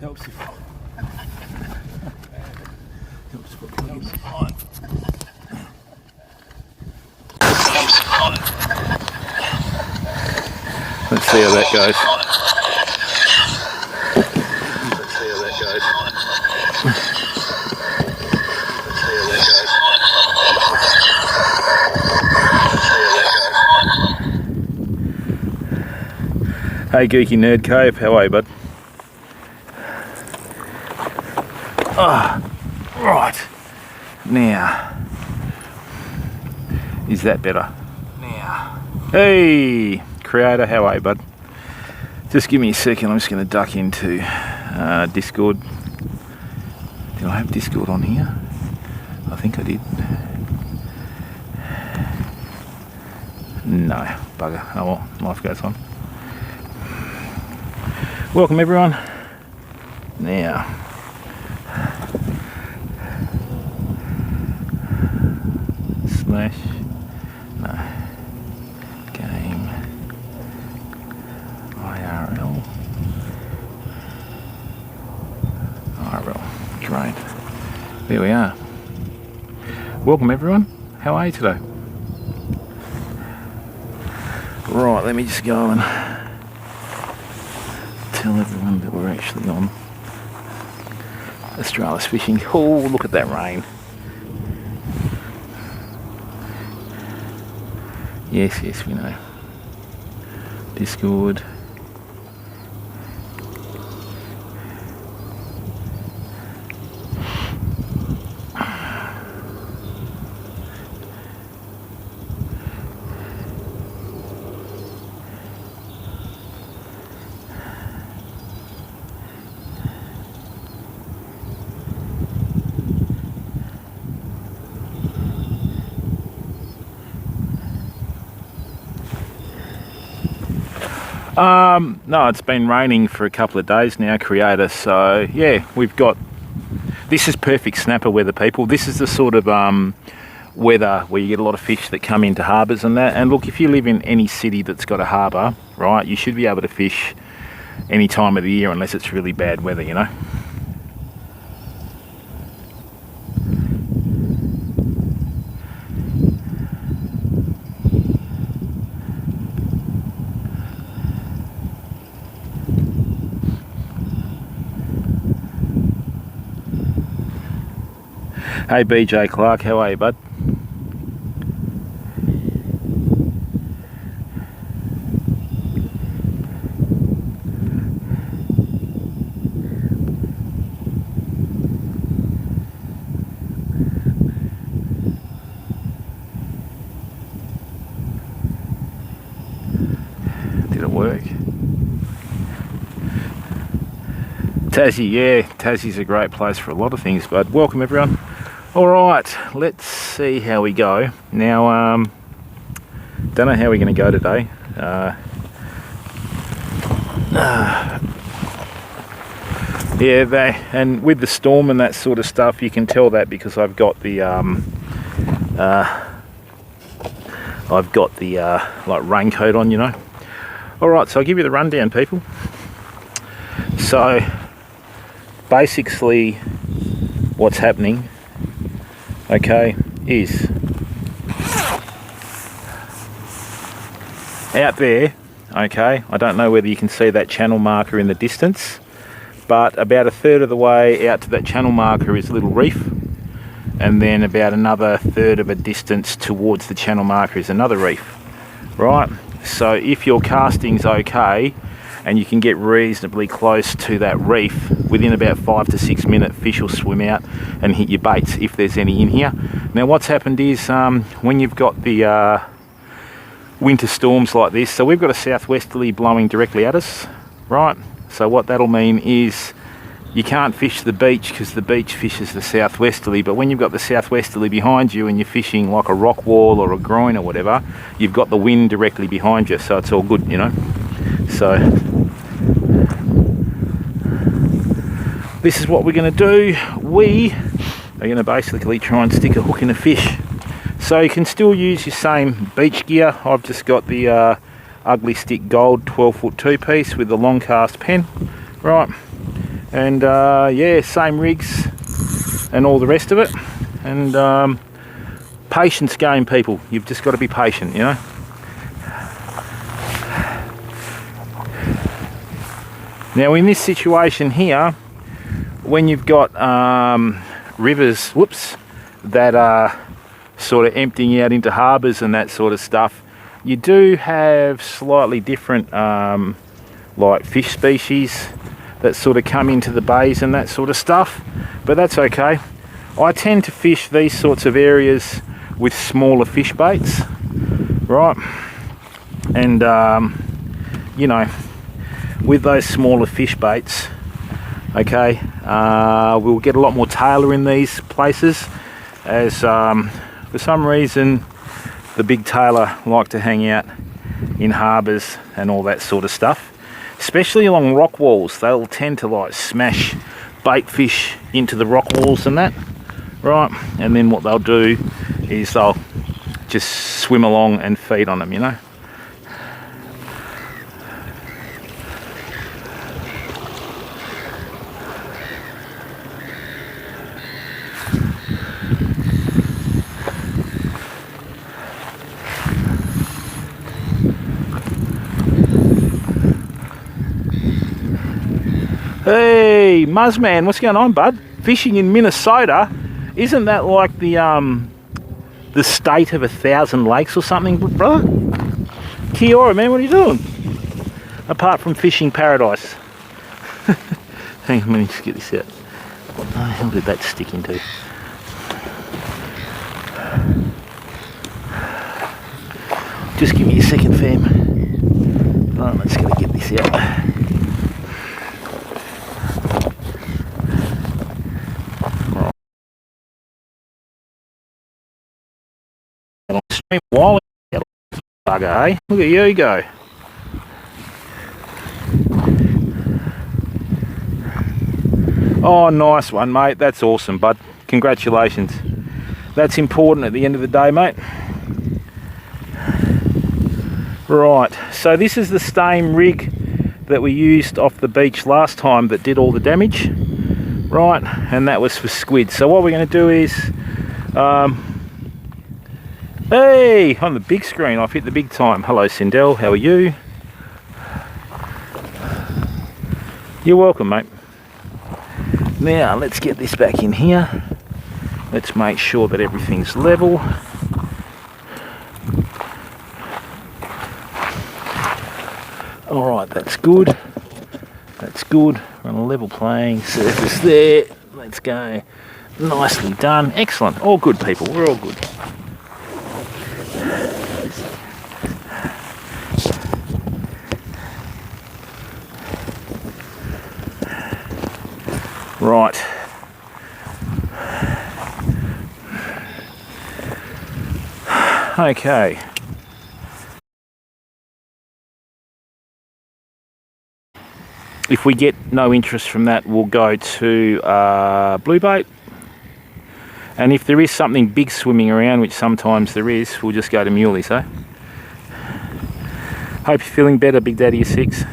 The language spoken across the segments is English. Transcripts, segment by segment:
Helps if helps if Let's see how that goes. Hey Geeky Nerd Cave, how are you, bud? Right. Now, is that better? Now. Hey, creator, how are you, bud? Just give me a second, I'm just going to duck into Discord. Did I have Discord on here? I think I did. No, bugger. Oh well, life goes on. Welcome everyone. Now, slash, no, game, IRL, great. There we are. Welcome everyone. How are you today? Right, let me just go and tell everyone that we're actually on Australis Fishing. Oh, look at that rain. Yes, we know. Discord. No, it's been raining for a couple of days now, creator, so yeah, we've got, this is perfect snapper weather, people. This is the sort of weather where you get a lot of fish that come into harbours and that, and look, if you live in any city that's got a harbour, right, you should be able to fish any time of the year unless it's really bad weather, you know. Hey BJ Clark, how are you, bud? Did it work? Tassie, yeah, Tassie's a great place for a lot of things, bud. Welcome everyone. Alright, let's see how we go. Now, don't know how we're going to go today. Yeah, and with the storm and that sort of stuff, you can tell that because I've got the like raincoat on, you know. Alright, so I'll give you the rundown, people. So, basically, what's happening, okay, is out there, okay, I don't know whether you can see that channel marker in the distance, but about a third of the way out to that channel marker is a little reef, and then about another third of a distance towards the channel marker is another reef, right? So if your casting's okay and you can get reasonably close to that reef, within about 5 to 6 minutes, fish will swim out and hit your baits if there's any in here. Now what's happened is when you've got the winter storms like this, so we've got a southwesterly blowing directly at us, right? So what that'll mean is you can't fish the beach because the beach fishes the southwesterly, but when you've got the southwesterly behind you and you're fishing like a rock wall or a groin or whatever, you've got the wind directly behind you, so it's all good, you know. So this is what we're going to do. We are going to basically try and stick a hook in a fish. So you can still use your same beach gear. I've just got the Ugly Stick Gold 12-foot 2-piece with the long cast pen, right? And yeah, same rigs and all the rest of it. And patience game, people. You've just got to be patient, you know. Now in this situation here, when you've got rivers, that are sort of emptying out into harbours and that sort of stuff, you do have slightly different like fish species that sort of come into the bays and that sort of stuff, but that's okay. I tend to fish these sorts of areas with smaller fish baits, right? And you know, with those smaller fish baits, okay, we'll get a lot more tailor in these places, as for some reason the big tailor like to hang out in harbours and all that sort of stuff, especially along rock walls. They'll tend to like smash bait fish into the rock walls and that, right? And then what they'll do is they'll just swim along and feed on them, you know. Hey, Muzzman, what's going on, bud? Fishing in Minnesota, isn't that like the state of 1,000 lakes or something, brother? Kia ora, man, what are you doing? Apart from fishing paradise. Hang on, let me just get this out. What the hell did that stick into? Just give me a second, fam. Right, let's go get this out. While bugger, hey? Look at you go. Oh, nice one, mate. That's awesome, bud. Congratulations. That's important at the end of the day, mate. Right, so this is the same rig that we used off the beach last time that did all the damage, right? And that was for squid. So what we're going to do is hey, on the big screen, I've hit the big time. Hello, Sindel, how are you? You're welcome, mate. Now, let's get this back in here. Let's make sure that everything's level. Alright, that's good. That's good. We're on a level playing surface there. Let's go. Nicely done. Excellent. All good, people. We're all good. Right. Okay. If we get no interest from that, we'll go to blue bait. And if there is something big swimming around, which sometimes there is, we'll just go to muleys, eh? Hope you're feeling better, Big Daddy of 6.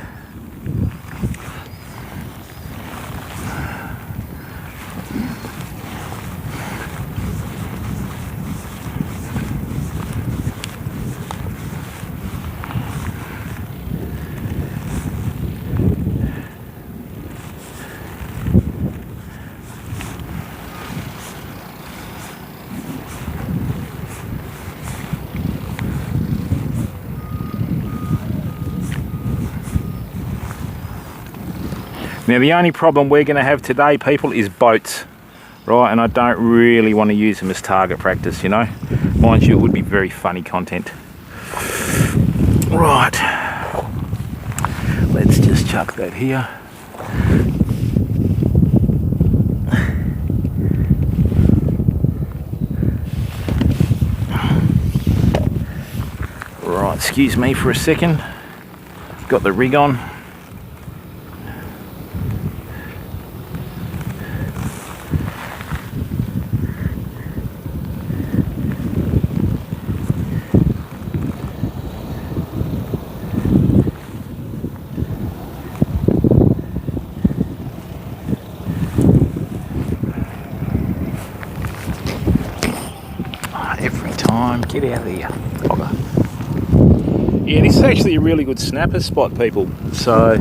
Now the only problem we're going to have today, people, is boats, right? And I don't really want to use them as target practice, you know. Mind you, it would be very funny content. Right, let's just chuck that here. Right, excuse me for a second. Got the rig on. time. Get out of here. Bugger. Yeah, this is actually a really good snapper spot, people. So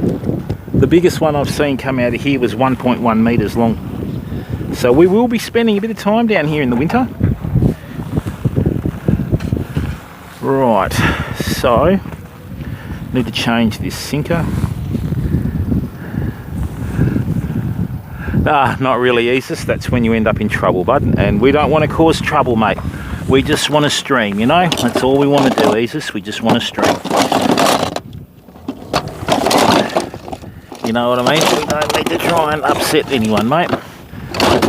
the biggest one I've seen come out of here was 1.1 metres long. So we will be spending a bit of time down here in the winter. Right, so need to change this sinker. Not really, Isis. That's when you end up in trouble, bud. And we don't want to cause trouble, mate. We just want to stream, you know? That's all we want to do, Isis. We just want to stream. You know what I mean? We don't need to try and upset anyone, mate.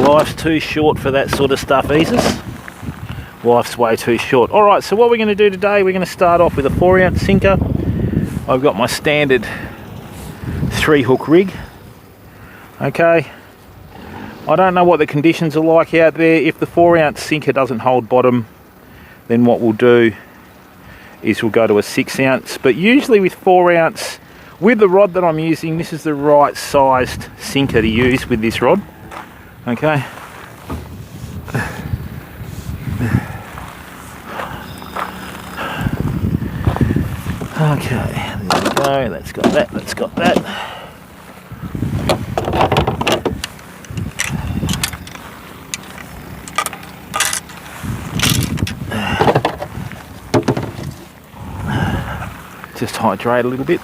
Life's too short for that sort of stuff, Isis. Life's way too short. Alright, so what we're going to do today, we're going to start off with a 4-ounce sinker. I've got my standard 3-hook rig. Okay. I don't know what the conditions are like out there. If the 4-ounce sinker doesn't hold bottom, then what we'll do is we'll go to a 6-ounce. But usually with 4-ounce, with the rod that I'm using, this is the right sized sinker to use with this rod. Okay. Okay, there we go. That's got that. That's got that. Just hydrate a little bit.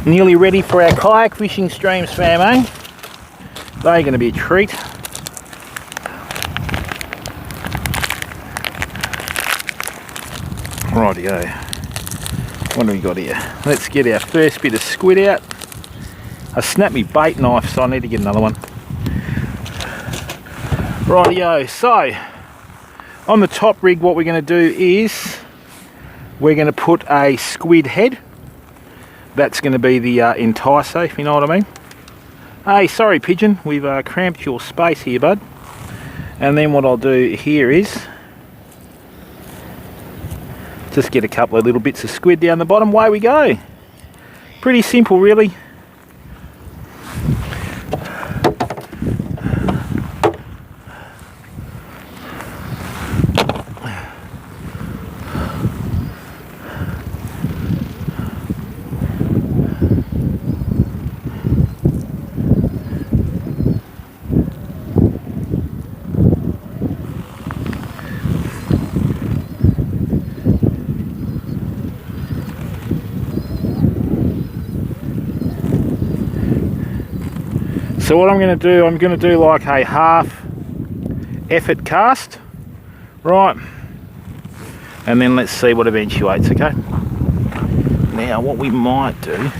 Nearly ready for our kayak fishing streams, fam, eh? They're going to be a treat. Rightio. What do we got here? Let's get our first bit of squid out. I snapped my bait knife, so I need to get another one. Rightio. So, on the top rig, what we're going to do is we're going to put a squid head. That's going to be the enticer, if you know what I mean. Hey, sorry pigeon, we've cramped your space here, bud. And then what I'll do here is just get a couple of little bits of squid down the bottom. Away we go. Pretty simple, really. So what I'm going to do like a half effort cast, right? And then let's see what eventuates, okay? Now what we might do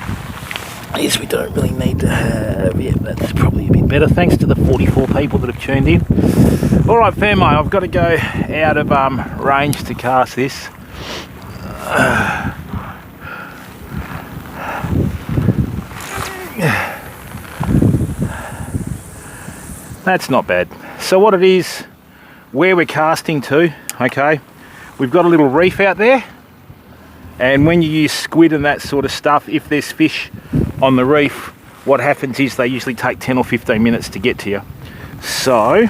is we don't really need to have, yeah, that's probably a bit better, thanks to the 44 people that have tuned in. Alright famo, I've got to go out of range to cast this. That's not bad. So what it is, where we're casting to, okay, we've got a little reef out there, and when you use squid and that sort of stuff, if there's fish on the reef, what happens is they usually take 10 or 15 minutes to get to you. So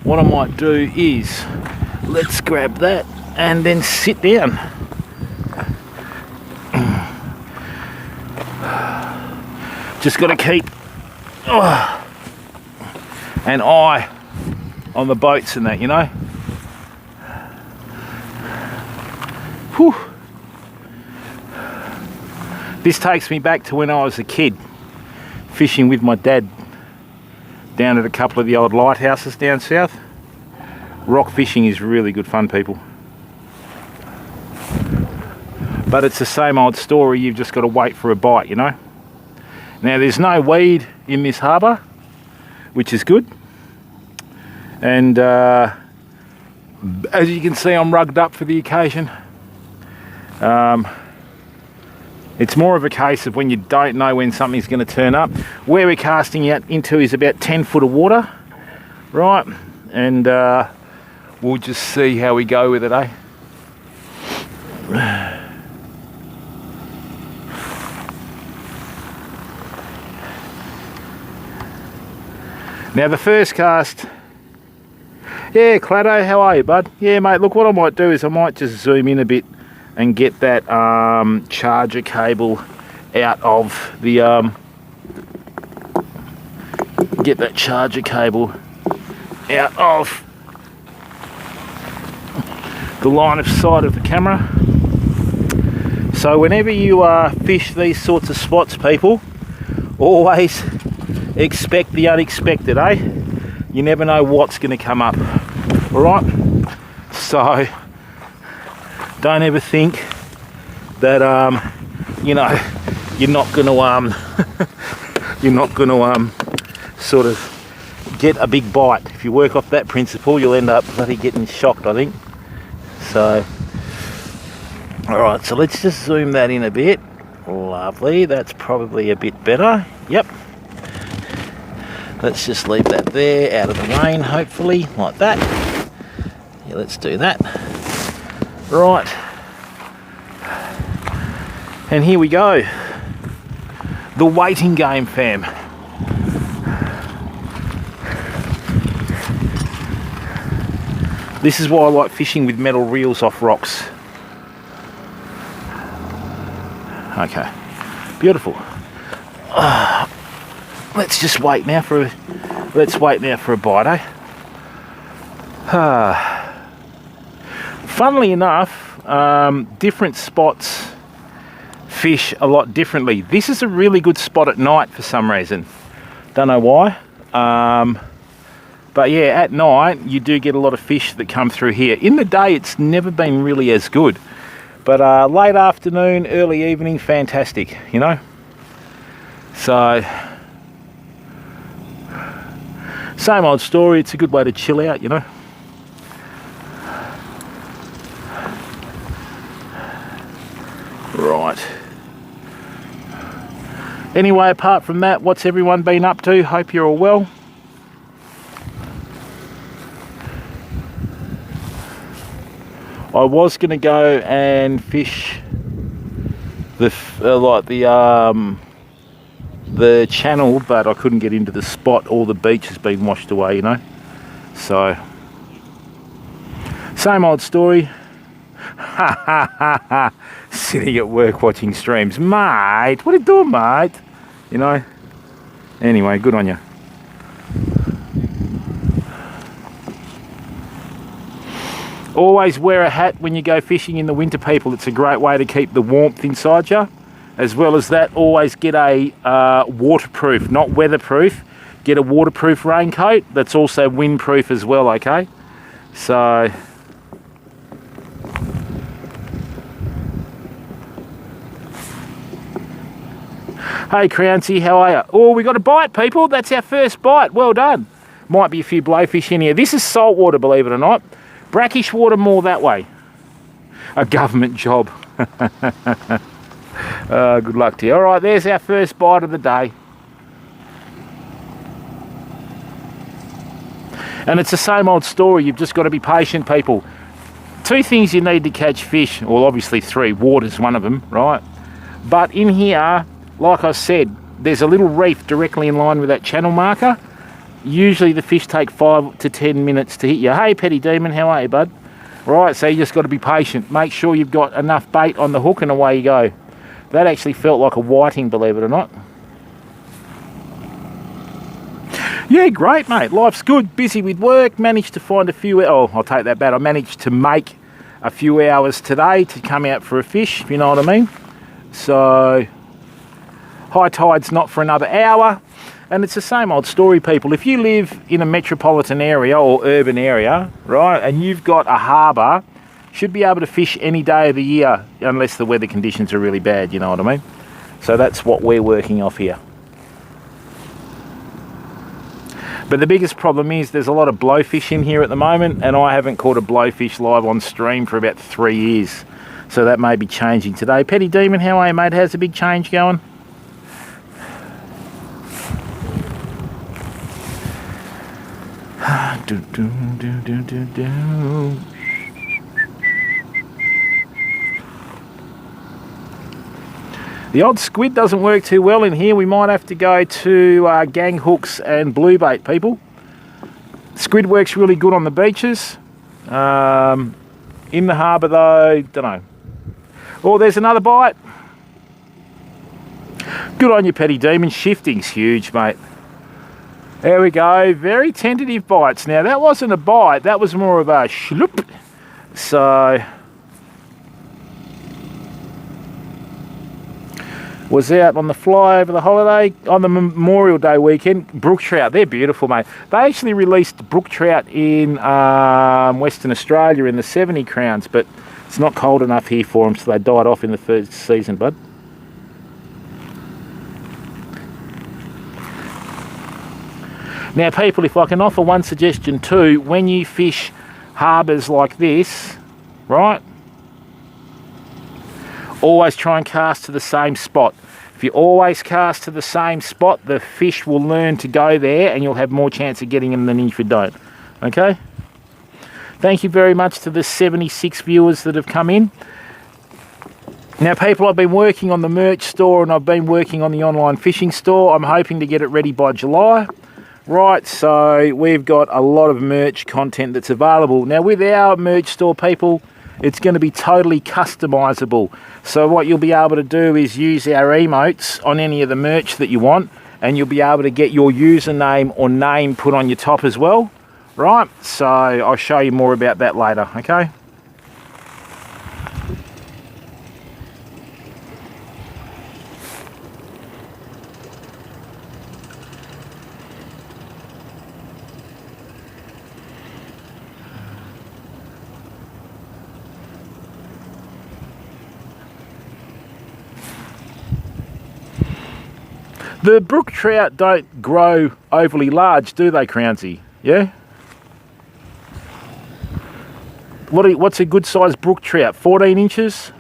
what I might do is, let's grab that and then sit down. Just got to keep an eye on the boats and that, you know. Whew. This takes me back to when I was a kid, fishing with my dad down at a couple of the old lighthouses down south. Rock fishing is really good fun, people. But it's the same old story, you've just got to wait for a bite, you know. Now there's no weed in this harbour, which is good. And as you can see, I'm rugged up for the occasion. It's more of a case of when you don't know when something's going to turn up. Where we're casting out into is about 10 foot of water, right? And we'll just see how we go with it, eh? Now the first cast, yeah, Claddo, how are you, bud? Yeah, mate, look, what I might do is I might just zoom in a bit and get that charger cable out of the, get that charger cable out of the line of sight of the camera. So whenever you fish these sorts of spots, people, always expect the unexpected, eh? You never know what's going to come up. All right, so don't ever think that you know, you're not going to you're not going to sort of get a big bite. If you work off that principle, you'll end up bloody getting shocked, I think. So all right, so let's just zoom that in a bit. Lovely, that's probably a bit better. Yep. Let's just leave that there, out of the rain, hopefully, like that. Yeah, let's do that. Right. And here we go. The waiting game, fam. This is why I like fishing with metal reels off rocks. Okay, beautiful. Let's just wait now for a bite, eh? Funnily enough, different spots fish a lot differently. This is a really good spot at night for some reason. Don't know why. But yeah, at night you do get a lot of fish that come through here. In the day it's never been really as good. But late afternoon, early evening, fantastic, you know? So, same old story, it's a good way to chill out, you know? Right. Anyway, apart from that, what's everyone been up to? Hope you're all well. I was going to go and fish the channel, but I couldn't get into the spot. All the beach has been washed away, you know. So, same old story. Ha ha ha ha. Sitting at work watching streams, mate. What are you doing, mate? You know. Anyway, good on you. Always wear a hat when you go fishing in the winter, people. It's a great way to keep the warmth inside you. As well as that, always get a waterproof, not weatherproof, get a waterproof raincoat that's also windproof as well, okay? So, hey Creancy, how are you? Oh, we got a bite, people. That's our first bite. Well done. Might be a few blowfish in here. This is salt water, believe it or not. Brackish water more that way. A government job. Good luck to you. All right, there's our first bite of the day. And it's the same old story. You've just got to be patient, people. Two things you need to catch fish. Well, obviously three. Water's one of them, right? But in here, like I said, there's a little reef directly in line with that channel marker. Usually the fish take 5 to 10 minutes to hit you. Hey, Petty Demon, how are you, bud? Right, so you just got to be patient. Make sure you've got enough bait on the hook and away you go. That actually felt like a whiting, believe it or not. Yeah, great, mate. Life's good. Busy with work. Managed to find a few... Oh, I'll take that back. I managed to make a few hours today to come out for a fish, if you know what I mean. So, high tide's not for another hour. And it's the same old story, people. If you live in a metropolitan area or urban area, right, and you've got a harbour, should be able to fish any day of the year unless the weather conditions are really bad, you know what I mean? So that's what we're working off here. But the biggest problem is there's a lot of blowfish in here at the moment, and I haven't caught a blowfish live on stream for about 3 years. So that may be changing today. Petty Demon, how are you, mate? How's the big change going? The odd squid doesn't work too well in here. We might have to go to gang hooks and blue bait, people. Squid works really good on the beaches. In the harbour though, don't know. Oh, there's another bite. Good on you, Petty Demon. Shifting's huge, mate. There we go. Very tentative bites. Now, that wasn't a bite. That was more of a shloop. So, was out on the fly over the holiday, on the Memorial Day weekend. Brook trout, they're beautiful, mate. They actually released brook trout in Western Australia in the 70 crowns, but it's not cold enough here for them, so they died off in the first season, bud. Now, people, if I can offer one suggestion too, when you fish harbours like this, right, always try and cast to the same spot. If you always cast to the same spot, the fish will learn to go there and you'll have more chance of getting them than if you don't. Okay? Thank you very much to the 76 viewers that have come in. Now, people, I've been working on the merch store and I've been working on the online fishing store. I'm hoping to get it ready by July. Right, so we've got a lot of merch content that's available. Now, with our merch store, people, it's going to be totally customizable. So what you'll be able to do is use our emotes on any of the merch that you want, and you'll be able to get your username or name put on your top as well. Right, so I'll show you more about that later, okay? The brook trout don't grow overly large, do they, Crownsy? Yeah? What's a good sized brook trout? 14 inches?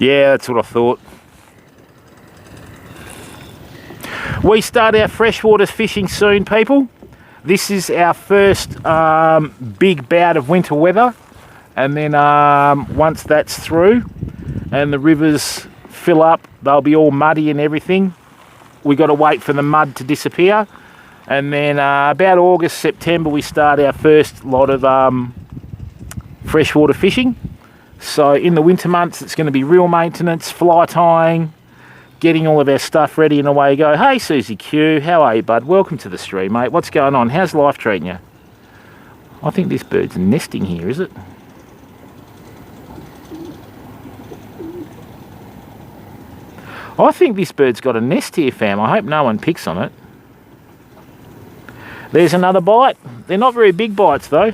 Yeah, that's what I thought. We start our freshwater fishing soon, people. This is our first big bout of winter weather, and then once that's through and the rivers fill up, they'll be all muddy and everything. We got to wait for the mud to disappear, and then about August, September, we start our first lot of freshwater fishing. So in the winter months, it's going to be real maintenance, fly tying, getting all of our stuff ready, and away you go. Hey, Susie Q, how are you, bud? Welcome to the stream, mate. What's going on? How's life treating you? I think this bird's nesting here, is it? I think this bird's got a nest here, fam. I hope no one picks on it. There's another bite. They're not very big bites, though.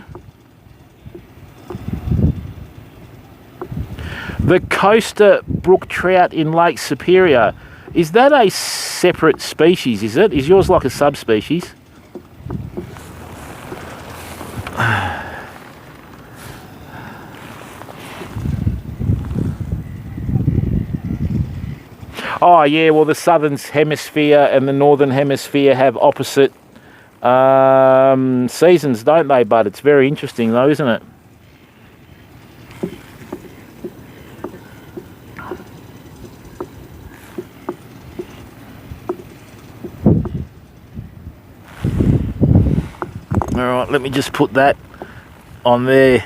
The coaster brook trout in Lake Superior. Is that a separate species, is it? Is yours like a subspecies? Oh, yeah, well, the southern hemisphere and the northern hemisphere have opposite seasons, don't they, bud? It's very interesting, though, isn't it? Alright, let me just put that on there.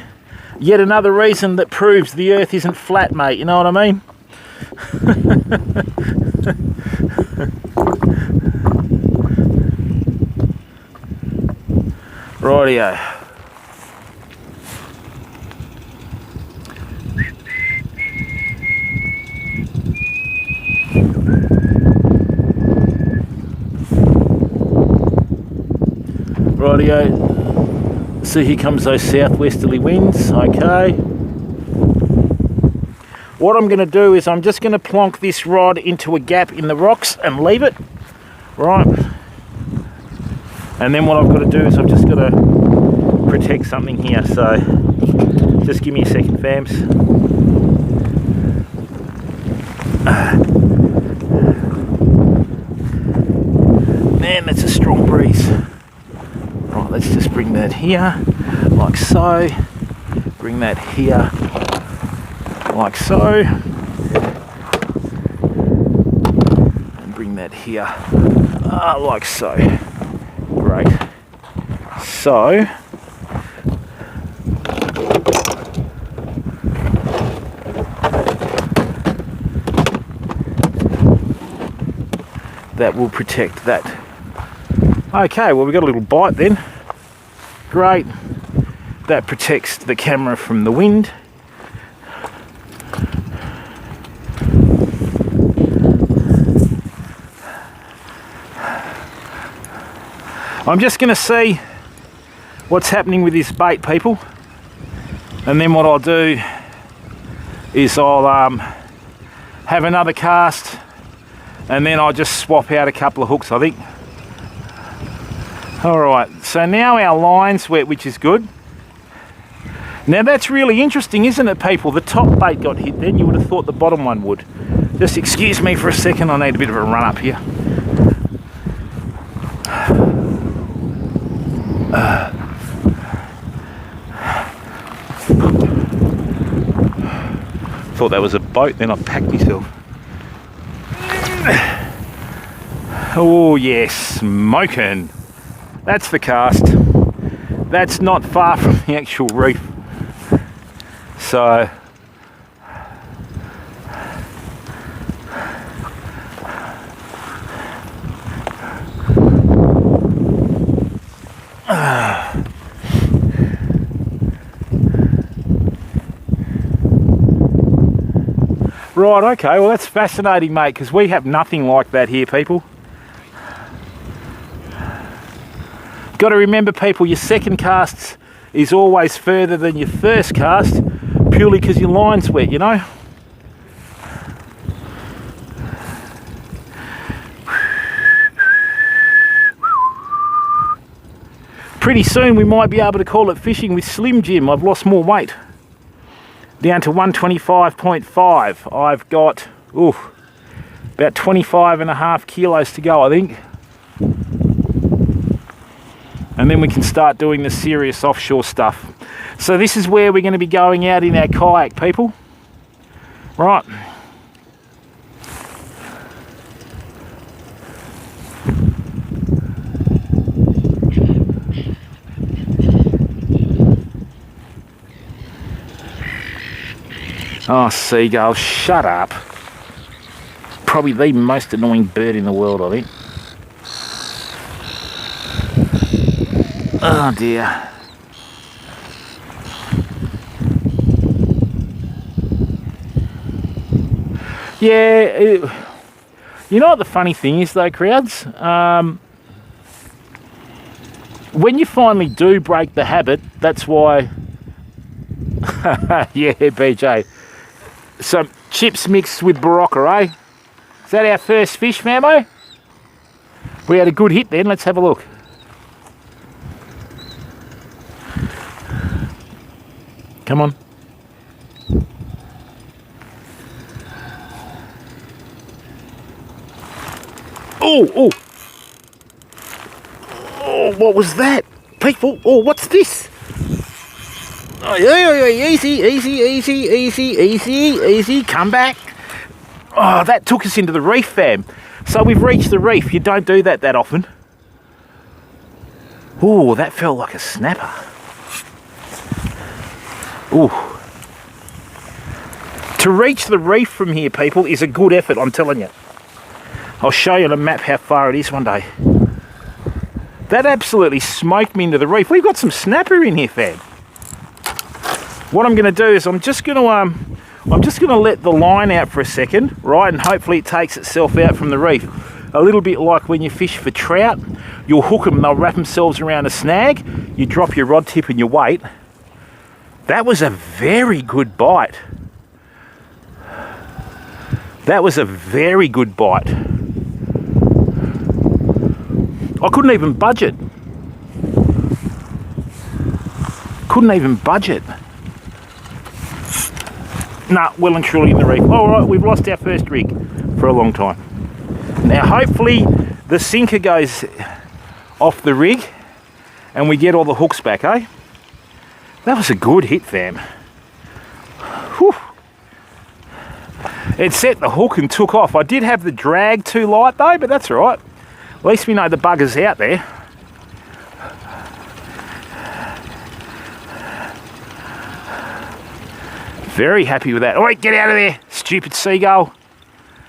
Yet another reason that proves the earth isn't flat, mate, you know what I mean? Rightio. Rightio. So here comes those southwesterly winds. Okay. What I'm going to do is I'm just going to plonk this rod into a gap in the rocks and leave it. Right. And then what I've got to do is I've just got to protect something here. So just give me a second, fams. Man, that's a strong breeze. Right, let's just bring that here, like so. Bring that here, like so. And bring that here, like so. Great. So, that will protect that. Okay, well, we've got a little bite then. Great. That protects the camera from the wind. I'm just going to see what's happening with this bait, people. And then what I'll do is I'll have another cast, and then I'll just swap out a couple of hooks, I think. Alright, so now our line's wet, which is good. Now that's really interesting, isn't it, people? The top bait got hit then, you would have thought the bottom one would. Just excuse me for a second, I need a bit of a run up here. Thought that was a boat, then I packed myself. Oh yes, smoking. That's the cast. That's not far from the actual reef. So right, okay, well that's fascinating, mate, because we have nothing like that here, people. Got to remember, people, your second cast is always further than your first cast, purely because your line's wet, you know. Pretty soon we might be able to call it fishing with Slim Jim. I've lost more weight, down to 125.5. I've got about 25.5 kilos to go, I think. And then we can start doing the serious offshore stuff. So this is where we're going to be going out in our kayak, people. Right. Oh, seagull, shut up. Probably the most annoying bird in the world, I think. Oh dear. Yeah, you know what the funny thing is though, crowds? When you finally do break the habit, that's why... yeah, BJ. Some chips mixed with Barocca, eh? Is that our first fish, Mamo? We had a good hit then, let's have a look. Come on. Oh, what was that? People, what's this? Oh, easy, come back. Oh, that took us into the reef, fam. So we've reached the reef. You don't do that often. Oh, that felt like a snapper. Ooh. To reach the reef from here, people, is a good effort, I'm telling you. I'll show you on a map how far it is one day. That absolutely smoked me into the reef. We've got some snapper in here, fam. What I'm going to do is I'm just going to let the line out for a second, right, and hopefully it takes itself out from the reef. A little bit like when you fish for trout, you'll hook them, they'll wrap themselves around a snag, you drop your rod tip and you wait. That was a very good bite. That was a very good bite. I couldn't even budge it. Couldn't even budge it. Nah, well and truly in the reef. All right, we've lost our first rig for a long time. Now, hopefully the sinker goes off the rig and we get all the hooks back, eh? That was a good hit, fam. Whew. It set the hook and took off. I did have the drag too light though, but that's all right. At least we know the bugger's out there. Very happy with that. All right, get out of there, stupid seagull.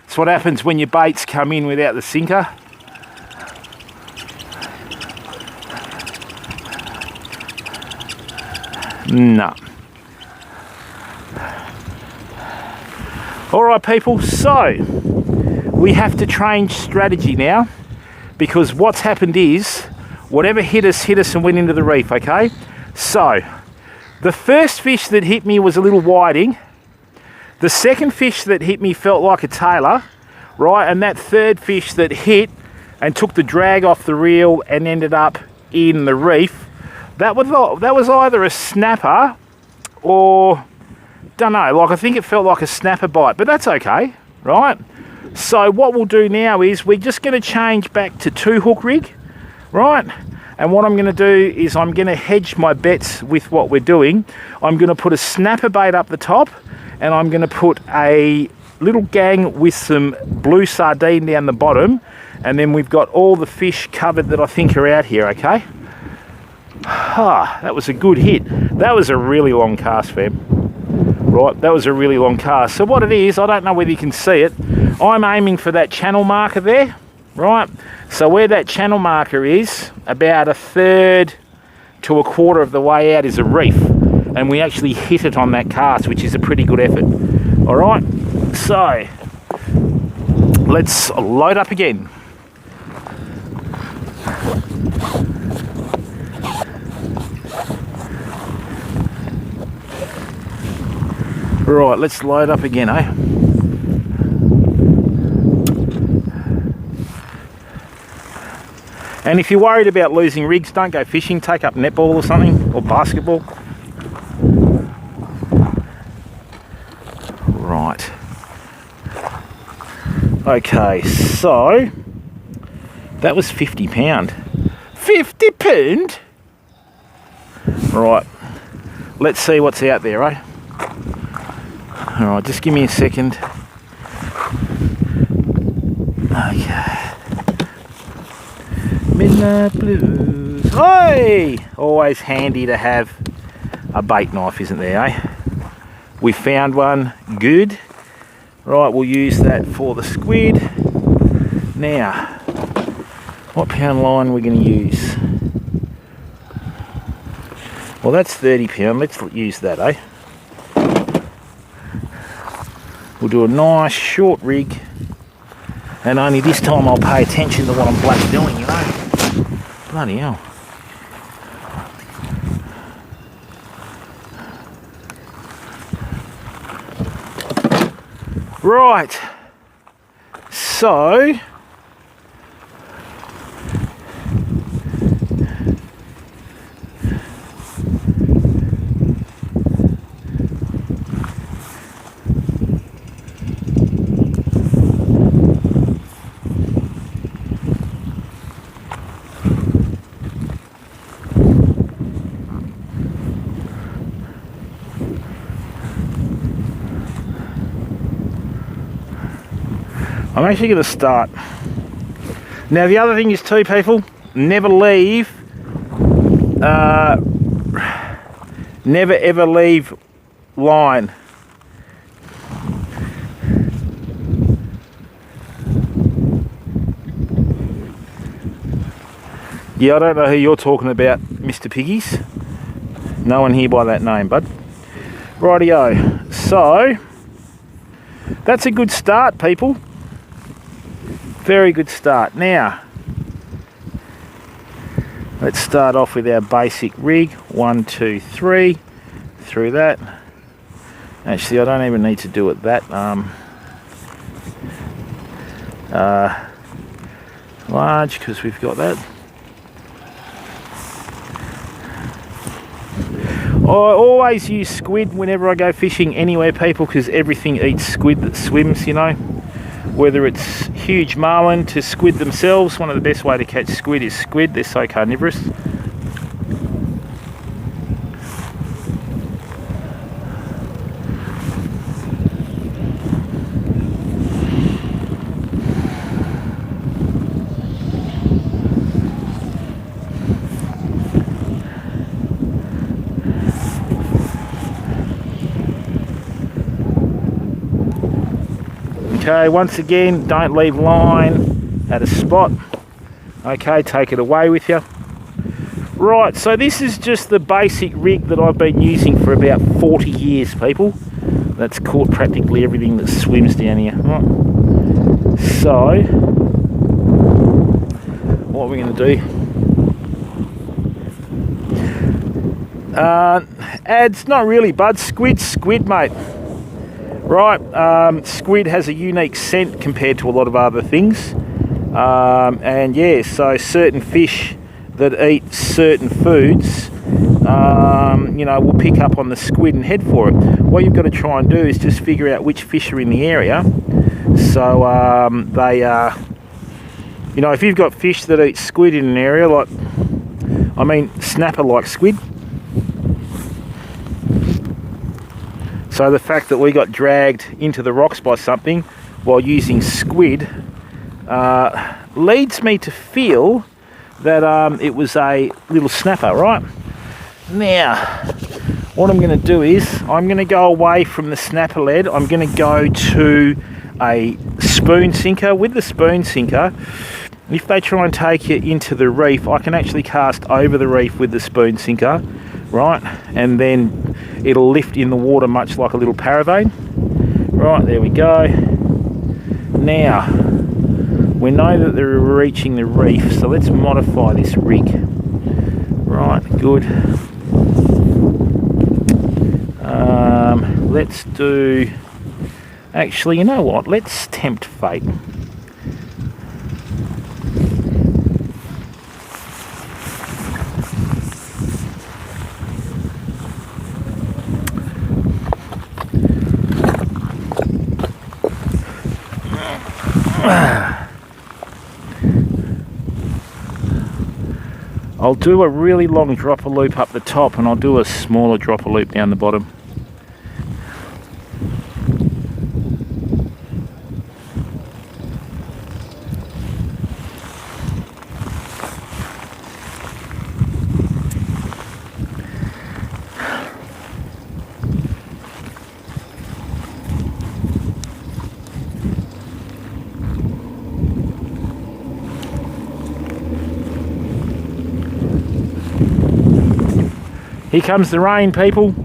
That's what happens when your baits come in without the sinker. No. All right, people, so we have to change strategy now, because what's happened is whatever hit us and went into the reef, okay? So the first fish that hit me was a little whiting. The second fish that hit me felt like a tailor, right? And that third fish that hit and took the drag off the reel and ended up in the reef, that was either a snapper or, don't know, like I think it felt like a snapper bite, but that's okay, right? So what we'll do now is we're just going to change back to 2-hook rig, right? And what I'm going to do is I'm going to hedge my bets with what we're doing. I'm going to put a snapper bait up the top, and I'm going to put a little gang with some blue sardine down the bottom, and then we've got all the fish covered that I think are out here, okay? Ah, that was a good hit. That was a really long cast, fam. Right, that was a really long cast. So what it is, I don't know whether you can see it, I'm aiming for that channel marker there, right? So where that channel marker is, about 1/3 to 1/4 of the way out is a reef, and we actually hit it on that cast, which is a pretty good effort. All right, so let's load up again. Right, let's load up again, eh? And if you're worried about losing rigs, don't go fishing, take up netball or something, or basketball. Right. Okay, so that was £50. £50? Right, let's see what's out there, eh? Alright, just give me a second. Okay. Midnight Blues. Hey! Always handy to have a bait knife, isn't there, eh? We found one. Good. Right, we'll use that for the squid. Now, what pound line are we going to use? Well, that's £30. Let's use that, eh? We'll do a nice short rig, and only this time I'll pay attention to what I'm bloody doing, you know. Bloody hell. Right, so I'm actually going to start. Now the other thing is too, people, never ever leave line. Yeah, I don't know who you're talking about, Mr. Piggies. No one here by that name, bud. Rightio, so that's a good start, people. Very good start. Now, let's start off with our basic rig. 1, 2, 3 through that. Actually, I don't even need to do it that large, because we've got that. always use squid whenever I go fishing anywhere, people, because everything eats squid that swims, you know. Whether it's huge marlin to squid themselves, one of the best way to catch squid is squid. They're so carnivorous. Okay, once again, don't leave line at a spot. Okay, take it away with you. Right, so this is just the basic rig that I've been using for about 40 years, people. That's caught practically everything that swims down here. Right. So, what are we going to do? Ads, not really, bud. Squid, mate. Right, squid has a unique scent compared to a lot of other things. And yeah, so certain fish that eat certain foods, you know, will pick up on the squid and head for it. What you've got to try and do is just figure out which fish are in the area. So you know, if you've got fish that eat squid in an area, like, I mean, snapper like squid. So the fact that we got dragged into the rocks by something while using squid leads me to feel that it was a little snapper, right? Now, what I'm going to do is I'm going to go away from the snapper lead. I'm going to go to a spoon sinker. With the spoon sinker, if they try and take you into the reef, I can actually cast over the reef with the spoon sinker, right? And then it'll lift in the water much like a little paravane. Right, there we go. Now, we know that they're reaching the reef, so let's modify this rig. Right, good. Let's do... Actually, you know what? Let's tempt fate. I'll do a really long dropper loop up the top and I'll do a smaller dropper loop down the bottom. Here comes the rain, people.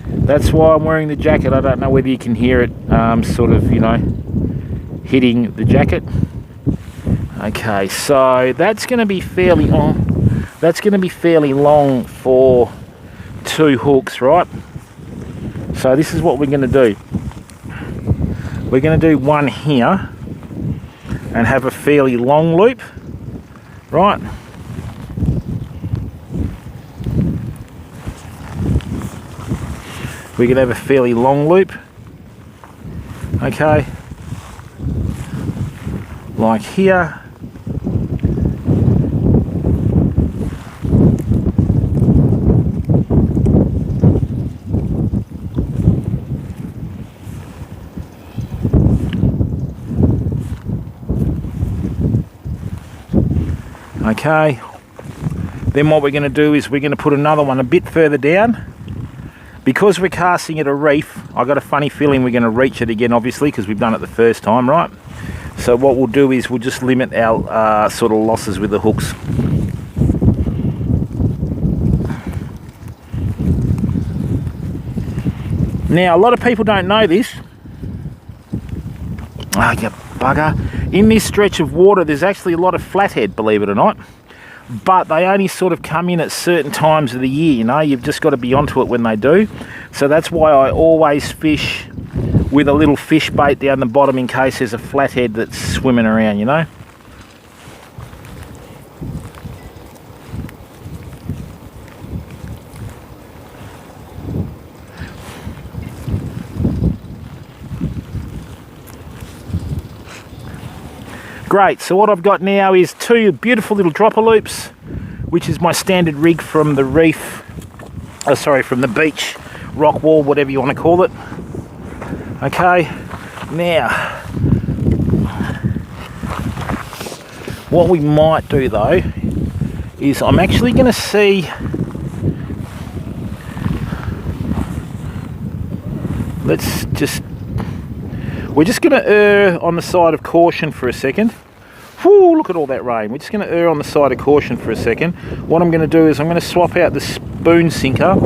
That's why I'm wearing the jacket. I don't know whether you can hear it sort of, you know, hitting the jacket. Okay, so that's going to be fairly long for 2 hooks, right? So this is what we're going to do. We're going to do one here and have a fairly long loop, right? We can have a fairly long loop, okay, like here. Okay, then what we're going to do is we're going to put another one a bit further down. Because we're casting at a reef, I got a funny feeling we're going to reach it again, obviously, because we've done it the first time, right? So what we'll do is we'll just limit our sort of losses with the hooks. Now, a lot of people don't know this. Ah, you bugger. In this stretch of water, there's actually a lot of flathead, believe it or not. But they only sort of come in at certain times of the year, you know. You've just got to be onto it when they do. So that's why I always fish with a little fish bait down the bottom in case there's a flathead that's swimming around, you know. Great, so what I've got now is 2 beautiful little dropper loops, which is my standard rig from the reef, from the beach, rock wall, whatever you want to call it. Okay, now, what we might do though, is I'm actually going to see, we're just going to err on the side of caution for a second. Whoo, look at all that rain. We're just going to err on the side of caution for a second. What I'm going to do is I'm going to swap out the spoon sinker.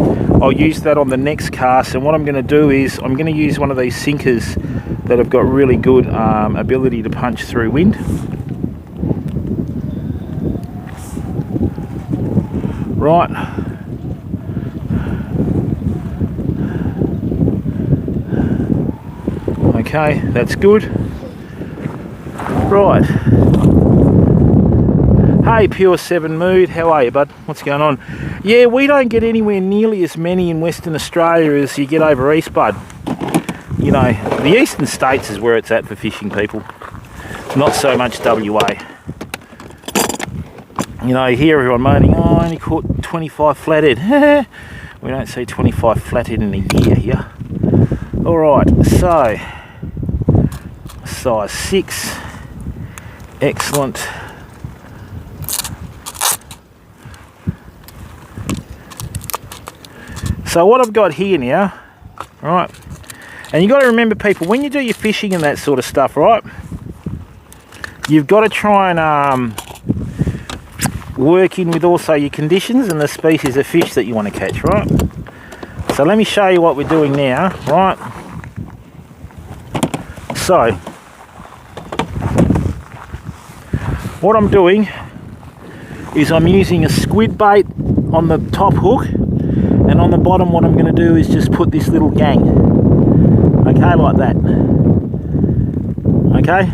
I'll use that on the next cast, and what I'm going to do is I'm going to use one of these sinkers that have got really good ability to punch through wind. Right. Okay, that's good. Right. Hey, Pure 7 Mood, how are you, bud? What's going on? Yeah, we don't get anywhere nearly as many in Western Australia as you get over east, bud. You know, the eastern states is where it's at for fishing, people. Not so much WA. You know, you hear everyone moaning, oh, I only caught 25 flathead. We don't see 25 flathead in a year here. Alright, so size 6, excellent. So what I've got here now, right, and you got to remember, people, when you do your fishing and that sort of stuff, right, you've got to try and work in with also your conditions and the species of fish that you want to catch, right? So let me show you what we're doing now, right? So what I'm doing is I'm using a squid bait on the top hook, and on the bottom what I'm going to do is just put this little gang, okay, like that. Okay,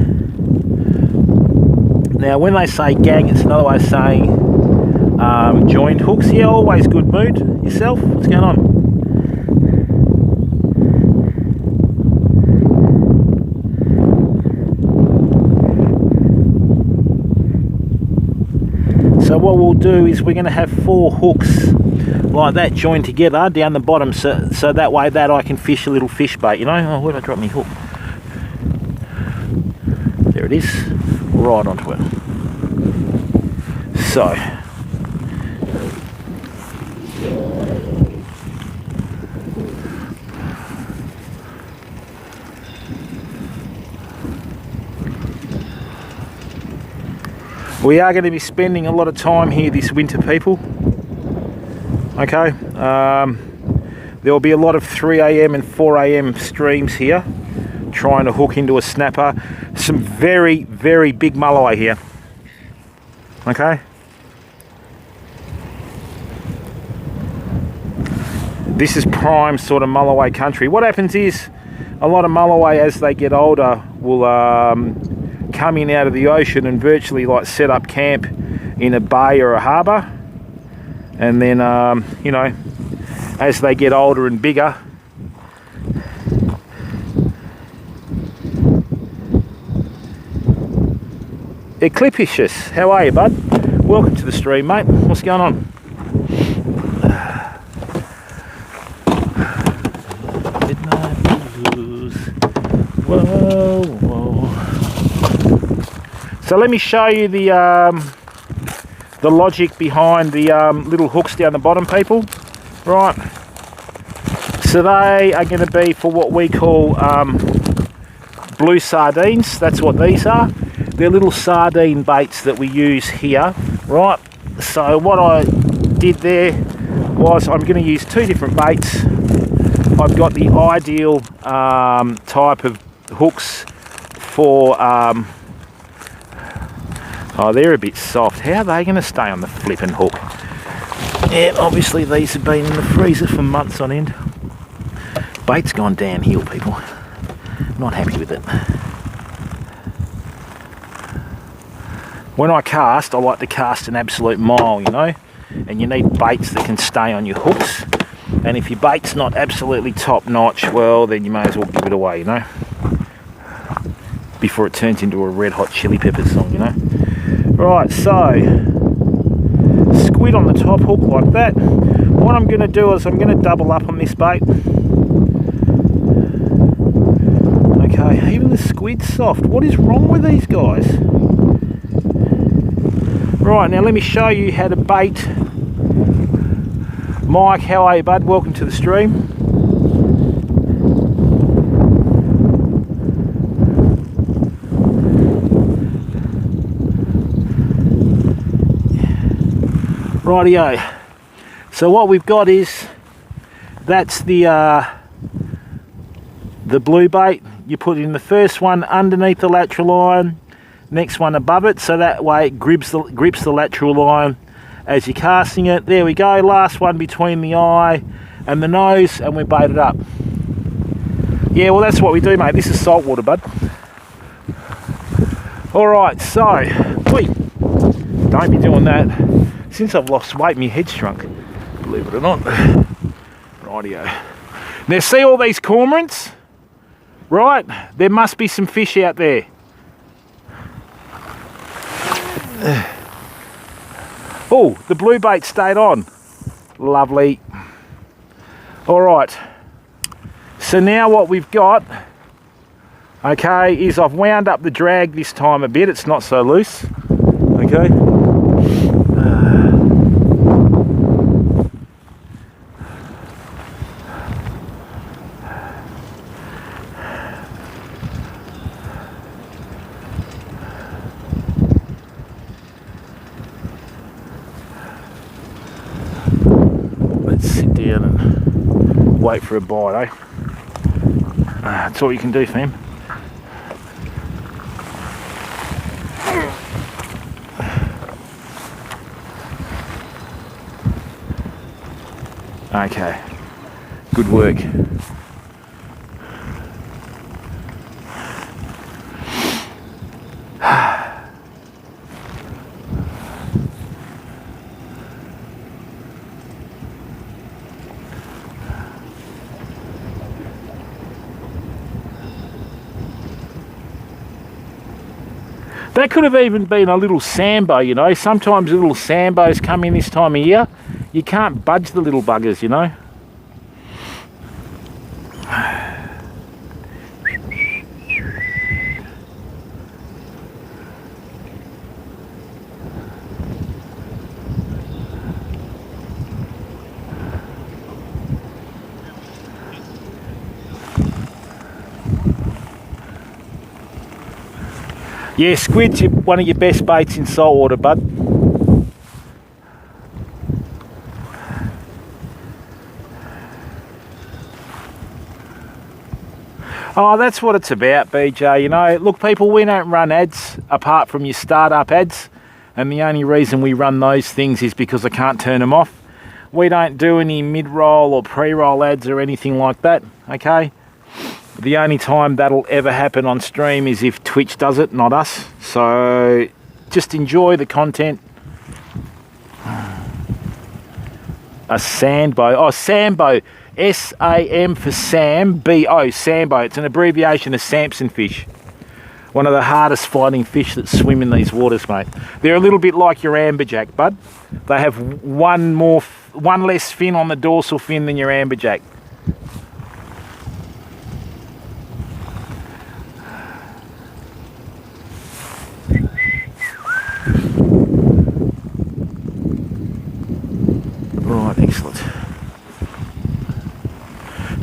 now when they say gang, it's another way of saying joined hooks. Yeah, always good mood. Yourself, what's going on? So what we'll do is we're going to have 4 hooks like that joined together down the bottom, so that way that I can fish a little fish bait, you know. Oh, where did I drop my hook? There it is, right onto it. So we are going to be spending a lot of time here this winter, people. Okay, there will be a lot of 3 AM and 4 AM streams here trying to hook into a snapper. Some very, very big mulloway here. Okay, this is prime sort of mulloway country. What happens is a lot of mulloway, as they get older, will come in out of the ocean and virtually like set up camp in a bay or a harbour, and then you know, as they get older and bigger, Eclipicious, how are you, bud? Welcome to the stream, mate. What's going on? Midnight blues. Whoa, whoa. So let me show you the logic behind the little hooks down the bottom, people. Right. So they are going to be for what we call blue sardines. That's what these are. They're little sardine baits that we use here, right? So what I did there was I'm going to use 2 different baits. I've got the ideal type of hooks for oh, they're a bit soft. How are they going to stay on the flipping hook? Yeah, obviously these have been in the freezer for months on end. Bait's gone downhill, people. Not happy with it. When I cast, I like to cast an absolute mile, you know, and you need baits that can stay on your hooks. And if your bait's not absolutely top notch, well, then you may as well give it away, you know. before it turns into a Red Hot Chili Peppers song, you know. Right, so squid on the top hook like that. What I'm going to do is I'm going to double up on this bait. Okay, even the squid's soft. What is wrong with these guys? Right, now let me show you how to bait. Mike, how are you, bud? Welcome to the stream. Rightio. So what we've got is, that's the blue bait. You put in the first one underneath the lateral line, next one above it, so that way it grips the lateral line as you're casting it. There we go, last one between the eye and the nose, and we bait it up. Yeah, well that's what we do, mate. This is saltwater, bud. Alright, so, whee, don't be doing that. Since I've lost weight, my head's shrunk, believe it or not. Rightio. Now see all these cormorants? Right, there must be some fish out there. Oh, the blue bait stayed on. Lovely. Alright, so now what we've got, okay, is I've wound up the drag this time a bit. It's not so loose. Okay. Let's sit down and wait for a bite, eh? That's all you can do, fam. Okay, good work. That could have even been a little sambo, you know. Sometimes little sambos come in this time of year. You can't budge the little buggers, you know. Yeah, squid's one of your best baits in saltwater, bud. Oh, that's what it's about, BJ, you know. Look, people, we don't run ads apart from your startup ads, and the only reason we run those things is because I can't turn them off. We don't do any mid-roll or pre-roll ads or anything like that, okay? The only time that'll ever happen on stream is if Twitch does it, not us. So just enjoy the content. A sandbo. Oh, sambo. S-A-M for Sam, B-O, sambo. It's an abbreviation of Samson fish. One of the hardest fighting fish that swim in these waters, mate. They're a little bit like your amberjack, bud. They have one less fin on the dorsal fin than your amberjack. Right, excellent.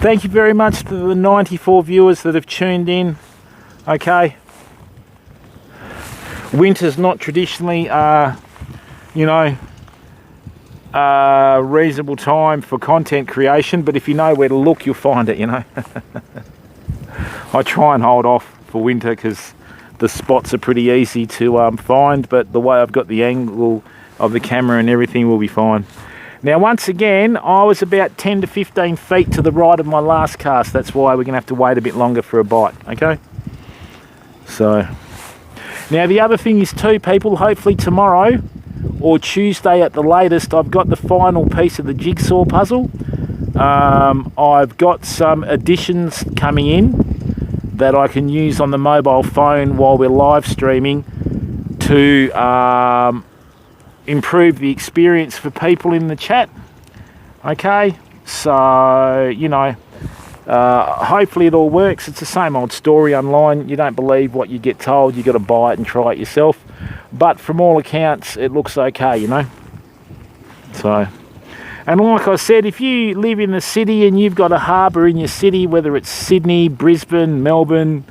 Thank you very much to the 94 viewers that have tuned in. Okay. Winter's not traditionally, you know, a reasonable time for content creation, but if you know where to look, you'll find it, you know. I try and hold off for winter because the spots are pretty easy to find, but the way I've got the angle of the camera and everything will be fine. Now, once again, I was about 10 to 15 feet to the right of my last cast. That's why we're going to have to wait a bit longer for a bite, okay? So, now the other thing is too, people, hopefully tomorrow or Tuesday at the latest, I've got the final piece of the jigsaw puzzle. I've got some additions coming in that I can use on the mobile phone while we're live streaming to improve the experience for people in the chat. Okay, so, you know, hopefully it all works. It's the same old story online. You don't believe what you get told, you got to buy it and try it yourself. But from all accounts, it looks okay, you know. So, and like I said, if you live in the city and you've got a harbour in your city, whether it's Sydney, Brisbane, Melbourne,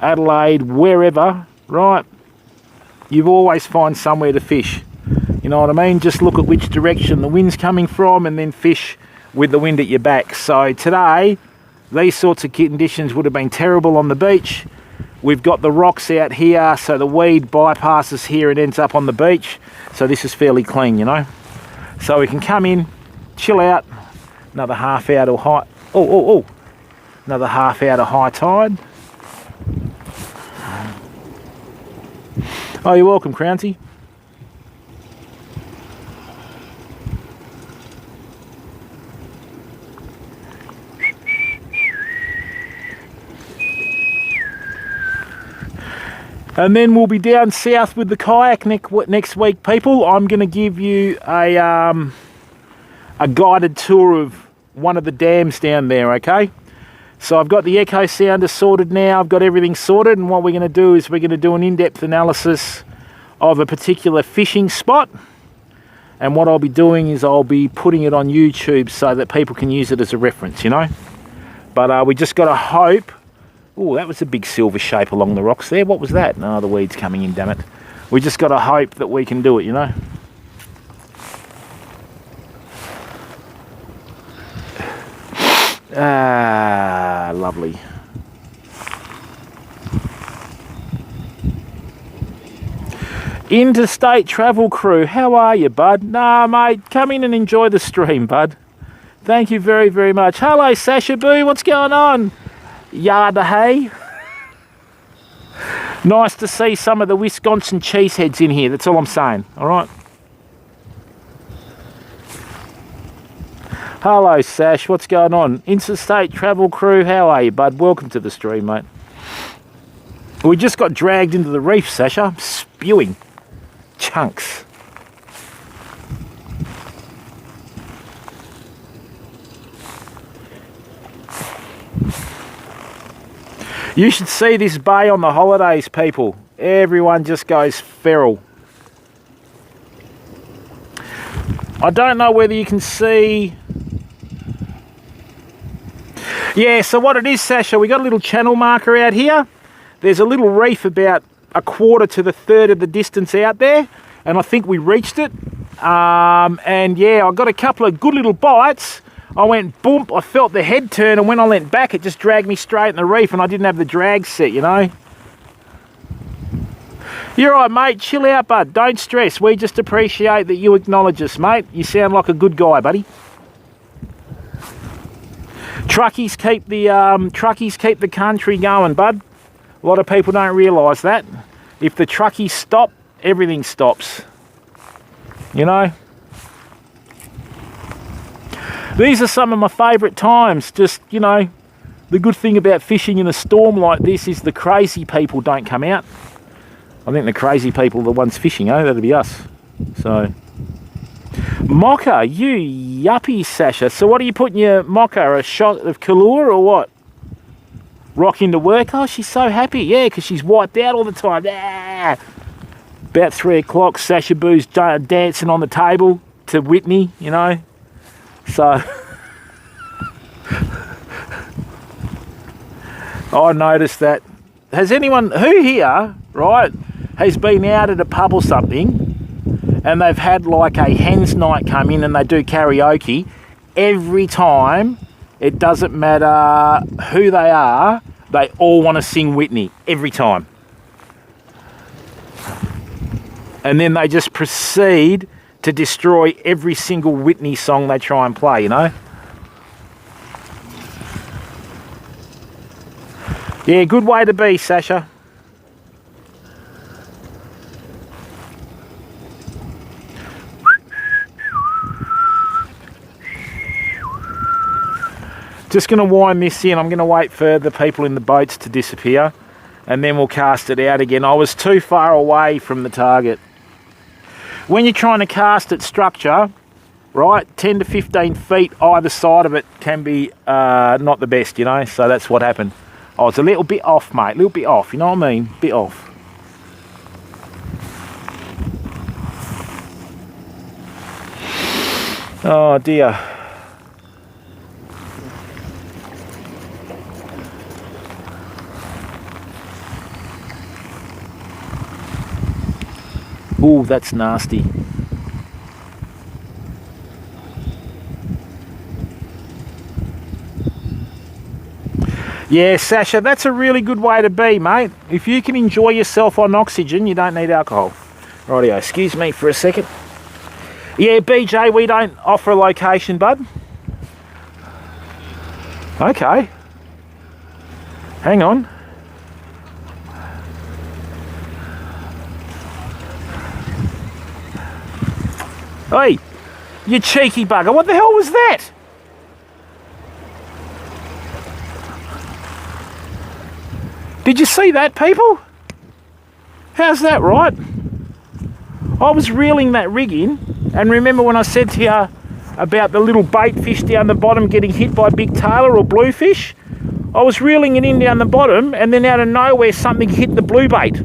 Adelaide, wherever, right, you've always find somewhere to fish. You know what I mean? Just look at which direction the wind's coming from and then fish with the wind at your back. So today, these sorts of conditions would have been terrible on the beach. We've got the rocks out here, so the weed bypasses here and ends up on the beach. So this is fairly clean, you know. So we can come in, chill out, another half hour to high, another half hour to high tide. Oh, you're welcome, Crownsy. And then we'll be down south with the kayak next week, people. I'm going to give you a guided tour of one of the dams down there, okay? So I've got the echo sounder sorted now. I've got everything sorted. And what we're going to do is we're going to do an in-depth analysis of a particular fishing spot. And what I'll be doing is I'll be putting it on YouTube so that people can use it as a reference, you know? But we just got to hope. Oh, that was a big silver shape along the rocks there. What was that? No, the weed's coming in, damn it. We just got to hope that we can do it, you know. Ah, lovely. Interstate travel crew, how are you, bud? Nah, mate, come in and enjoy the stream, bud. Thank you very, very much. Hello, Sasha Boo, what's going on? Yada hey. Nice to see some of the Wisconsin cheeseheads in here. That's all I'm saying. All right. Hello, Sash. What's going on? Interstate travel crew. How are you, bud? Welcome to the stream, mate. We just got dragged into the reef, Sasha. Spewing chunks. You should see this bay on the holidays, people. Everyone just goes feral. I don't know whether you can see. Yeah, so what it is, Sasha, we got a little channel marker out here. There's a little reef about a quarter to the third of the distance out there, and I think we reached it. And yeah, I got a couple of good little bites. I went boom, I felt the head turn, and when I leant back, it just dragged me straight in the reef, and I didn't have the drag set, you know. You're right, mate. Chill out, bud. Don't stress. We just appreciate that you acknowledge us, mate. You sound like a good guy, buddy. Truckies keep the country going, bud. A lot of people don't realise that. If the truckies stop, everything stops. You know. These are some of my favourite times. Just, you know, the good thing about fishing in a storm like this is the crazy people don't come out. I think the crazy people are the ones fishing, eh? That'll be us. So, mocha, you yuppie, Sasha. So what are you putting your mocha? A shot of Kahlua or what? Rocking to work? Oh, she's so happy. Yeah, because she's wiped out all the time. Ah! About 3 o'clock, Sasha Boo's dancing on the table to Whitney, you know. So, I noticed that. Has anyone, who here, right, has been out at a pub or something and they've had like a hens night come in and they do karaoke? Every time, it doesn't matter who they are, they all want to sing Whitney. Every time. And then they just proceed to destroy every single Whitney song they try and play, you know? Yeah, good way to be, Sasha. Just going to wind this in. I'm going to wait for the people in the boats to disappear, and then we'll cast it out again. I was too far away from the target. When you're trying to cast at structure, right, 10 to 15 feet either side of it can be not the best, you know, so that's what happened. I was a little bit off, mate, a little bit off, you know what I mean? Bit off. Oh dear. Ooh, that's nasty. Yeah, Sasha, that's a really good way to be, mate. If you can enjoy yourself on oxygen, you don't need alcohol. Rightio, excuse me for a second. Yeah, BJ, we don't offer a location, bud. Okay. Hang on. Hey, you cheeky bugger, what the hell was that? Did you see that, people? How's that, right? I was reeling that rig in, and remember when I said to you about the little bait fish down the bottom getting hit by big tailor or bluefish? I was reeling it in down the bottom, and then out of nowhere something hit the blue bait.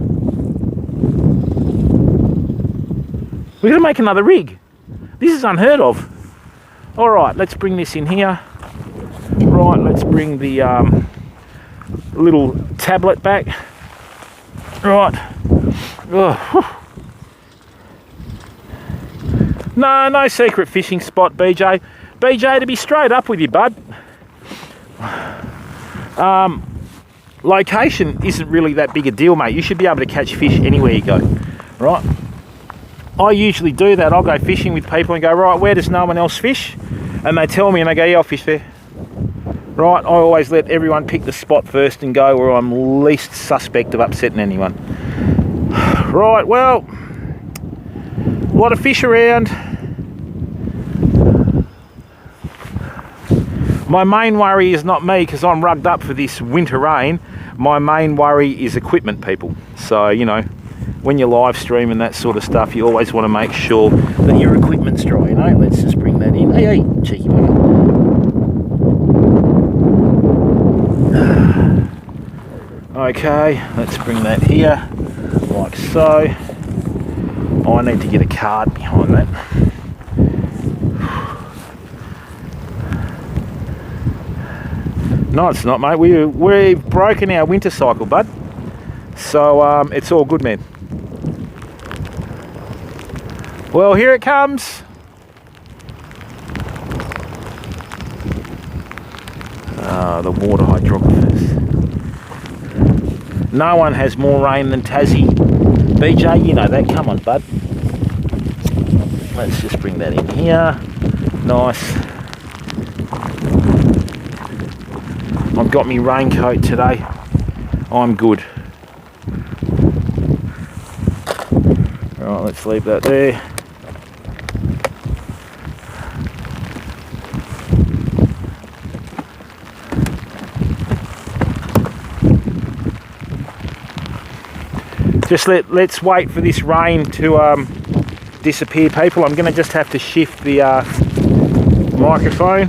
We're going to make another rig. This is unheard of. All right, let's bring this in here. Right, let's bring the little tablet back. Right. Oh. No secret fishing spot, BJ. BJ, to be straight up with you, bud. Location isn't really that big a deal, mate. You should be able to catch fish anywhere you go, right? I usually do that. I'll go fishing with people and go, right, where does no one else fish? And they tell me and I go, yeah, I'll fish there. Right, I always let everyone pick the spot first and go where I'm least suspect of upsetting anyone. Right, well, a lot of fish around. My main worry is not me because I'm rugged up for this winter rain. My main worry is equipment, people. So, you know, when you live stream and that sort of stuff, you always want to make sure that your equipment's dry, you know? Let's just bring that in. Hey, cheeky bugger. Okay, let's bring that here, like so. Oh, I need to get a card behind that. No, it's not, mate. We've broken our winter cycle, bud. So it's all good, man. Well, here it comes. The water hydrographers. No one has more rain than Tassie. BJ, you know that. Come on, bud. Let's just bring that in here. Nice. I've got my raincoat today. I'm good. All right, let's leave that there. Just let's wait for this rain to disappear, people. I'm going to just have to shift the microphone.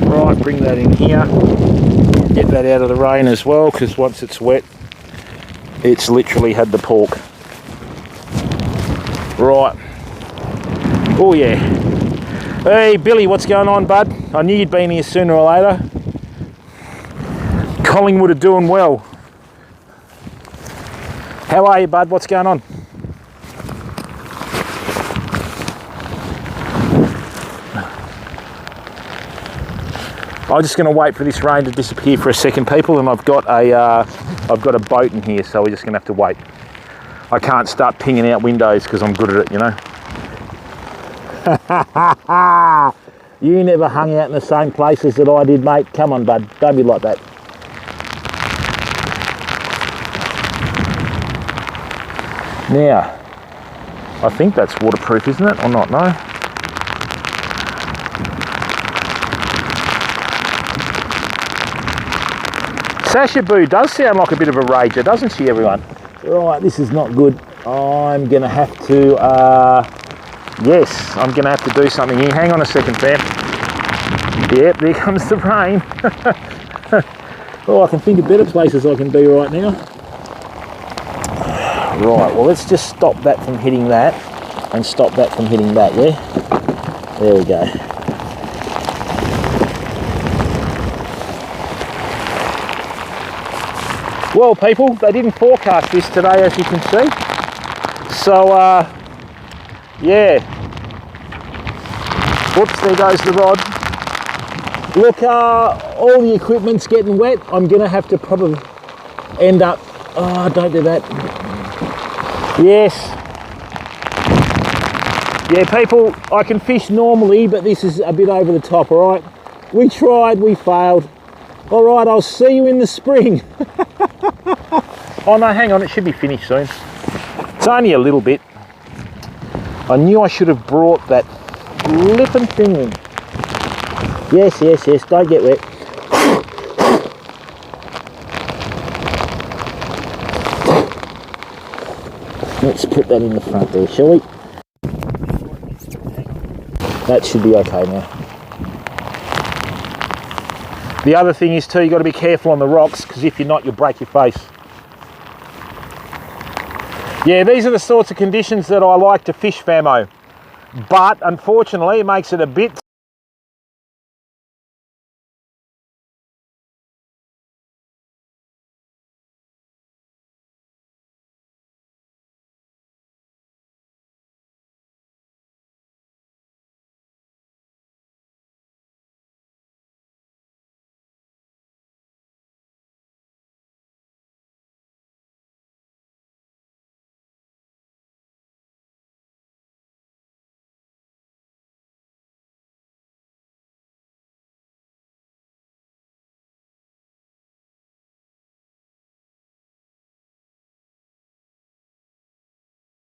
Right, bring that in here. Get that out of the rain as well, because once it's wet, it's literally had the pork. Right. Oh yeah. Hey Billy, what's going on, bud? I knew you'd been here sooner or later. Collingwood are doing well. How are you, bud? What's going on? I'm just going to wait for this rain to disappear for a second, people, and I've got a boat in here, so we're just going to have to wait. I can't start pinging out windows because I'm good at it, you know. You never hung out in the same places that I did, mate. Come on, bud. Don't be like that. Now, I think that's waterproof, isn't it? Or not? No. Sasha Boo does sound like a bit of a rager, doesn't she, everyone? Right, this is not good. I'm going to have to, yes, I'm going to have to do something here. Hang on a second, fam. Yep, there comes the rain. Oh, I can think of better places I can be right now. Right, well, let's just stop that from hitting that and stop that from hitting that, yeah? There we go. Well, people, they didn't forecast this today, as you can see. So, yeah. Whoops, there goes the rod. Look, all the equipment's getting wet. I'm going to have to probably end up... Oh, don't do that. Yes. Yeah, people, I can fish normally, but this is a bit over the top, all right? We tried, we failed. All right, I'll see you in the spring. Oh no, hang on, it should be finished soon. It's only a little bit. I knew I should have brought that flippin' thing in. Yes, yes, yes, don't get wet. Let's put that in the front there, shall we? That should be okay now. The other thing is too, you've got to be careful on the rocks, because if you're not, you'll break your face. Yeah, these are the sorts of conditions that I like to fish, famo. But unfortunately, it makes it a bit